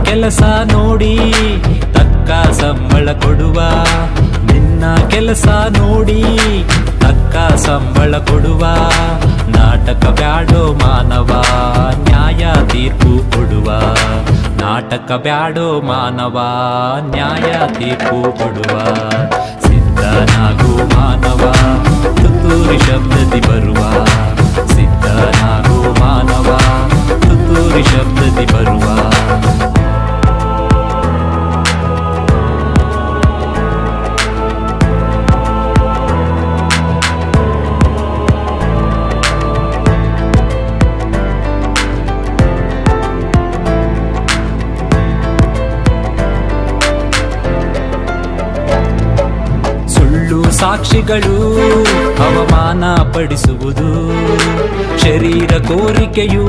ಕೆಲಸ ನೋಡಿ ತಕ್ಕ ಸಂಬಳ ಕೊಡುವ, ನಿನ್ನ ಕೆಲಸ ನೋಡಿ ತಕ್ಕ ಸಂಬಳ ಕೊಡುವ. ನಾಟಕ ಬ್ಯಾಡೋ ಮಾನವ, ನ್ಯಾಯ ತೀರ್ಪು ಕೊಡುವ. ನಾಟಕ ಬ್ಯಾಡೋ ಮಾನವ, ನ್ಯಾಯ ತೀರ್ಪು ಕೊಡುವ. ಸಿದ್ಧನಾಗು ಮಾನವ, ತುತ್ತೂರಿ ಶಬ್ದದಿ ಬರುವ. ಸಿದ್ಧನಾಗು ಮಾನವ, ತುತ್ತೂರಿ ಶಬ್ದದಿ ಬರುವ. ಸಾಕ್ಷಿಗಳು ಅವಮಾನ ಪಡಿಸುವುದು, ಶರೀರ ಕೋರಿಕೆಯು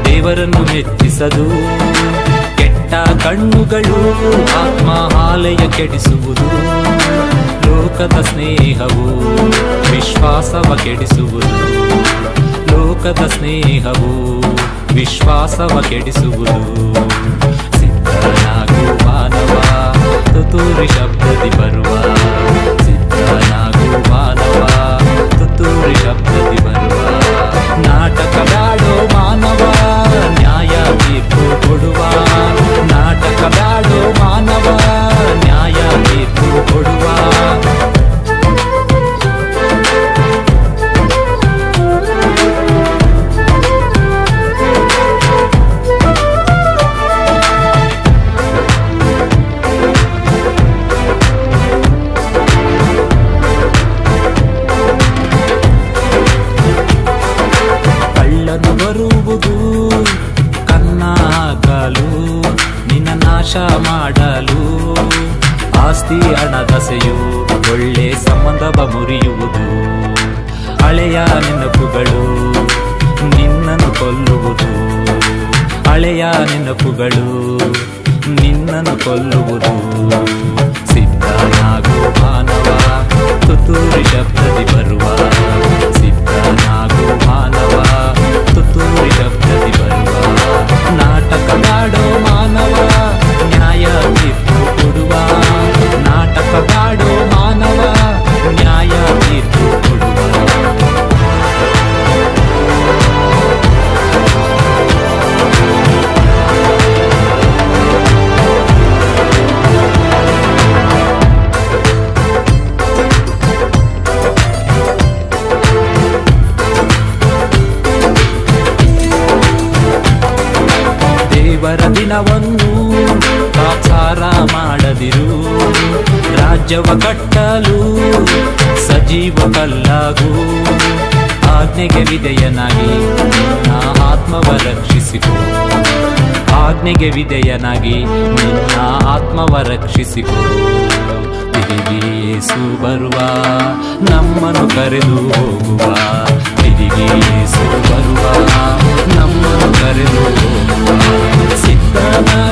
ದೇವರನ್ನು ಮೆಚ್ಚಿಸದು. ಕೆಟ್ಟ ಕಣ್ಣುಗಳು ಆತ್ಮಹಾಲಯ ಕೆಡಿಸುವುದು, ಲೋಕದ ಸ್ನೇಹವು ವಿಶ್ವಾಸವ ಕೆಡಿಸುವುದು. ಲೋಕದ ಸ್ನೇಹವು ವಿಶ್ವಾಸವ ಕೆಡಿಸುವುದು. ಸಿದ್ಧನಾಗು ಮಾನವ, ತುತ್ತೂರಿ ಶಬ್ದದಿ ಬರುವ. ಸಿದ್ಧನಾಗು ಮಾನವ, ತುತ್ತೂರಿ ಶಬ್ದದಿ ಬರುವ. ನಾಟಕ ಬ್ಯಾಡೋ ಮಾನವ, ನ್ಯಾಯ ತೀರ್ಪು ಕೊಡುವ. ನಾಟಕ ಬ್ಯಾಡೋ ಮಾನವ, ನ್ಯಾಯ ತೀರ್ಪು ಕೊಡುವ. ಬರುವುದು ಕನ್ನ ಹಾಕಲು, ನಿನ್ನ ನಾಶ ಮಾಡಲು. ಆಸ್ತಿ ಹಣದಸೆಯು ಒಳ್ಳೆ ಸಂಬಂಧವ ಮುರಿಯುವುದು. ಹಳೆಯ ನೆನಪುಗಳು ನಿನ್ನನ್ನು ಕೊಲ್ಲುವುದು. ಹಳೆಯ ನೆನಪುಗಳು ನಿನ್ನನ್ನು ಕೊಲ್ಲುವುದು. ಸಿದ್ಧನಾಗು ಮಾನವ, ತುತ್ತೂರಿ ಶಬ್ದದಿ ಬರುವ. ಸಿದ್ಧನಾಗು ಮಾನವ, ತುತ್ತೂರಿ ಶಬ್ದದಿ ಬರುವ. ನಾಟಕ ಬ್ಯಾಡೋ ಮಾನವ, ನ್ಯಾಯ ತೀರ್ಪು ಕೊಡುವ. ನಾಟಕ ಬ್ಯಾಡೋ ಮಾನವ, ನ್ಯಾಯ ತೀರ್ಪು ಕೊಡುವ. ದೇವರ ದಿನವನ್ನು ತಾತ್ಸಾರ ಮಾಡದಿರು. ರಾಜ್ಯವ ಕಟ್ಟಲು ಸಜೀವ ಕಲ್ಲಾಗು. ಆಜ್ಞೆಗೆ ವಿಧೇಯನಾಗಿ ನಿನ್ನ ಆತ್ಮವ ರಕ್ಷಿಸಿಕೊ. ಆಜ್ಞೆಗೆ ವಿಧೇಯನಾಗಿ ನಿನ್ನ ಆತ್ಮವ ರಕ್ಷಿಸಿಕೊ. ತಿರುಗಿ ಯೇಸು ಬರುವ, ನಮ್ಮನ್ನು ಕರೆದು ಹೋಗುವ. ತಿರುಗಿ ಯೇಸು ಬರುವ, ನಮ್ಮನ್ನು ಕರೆದು ಹೋಗುವ. ಸಿದ್ಧನ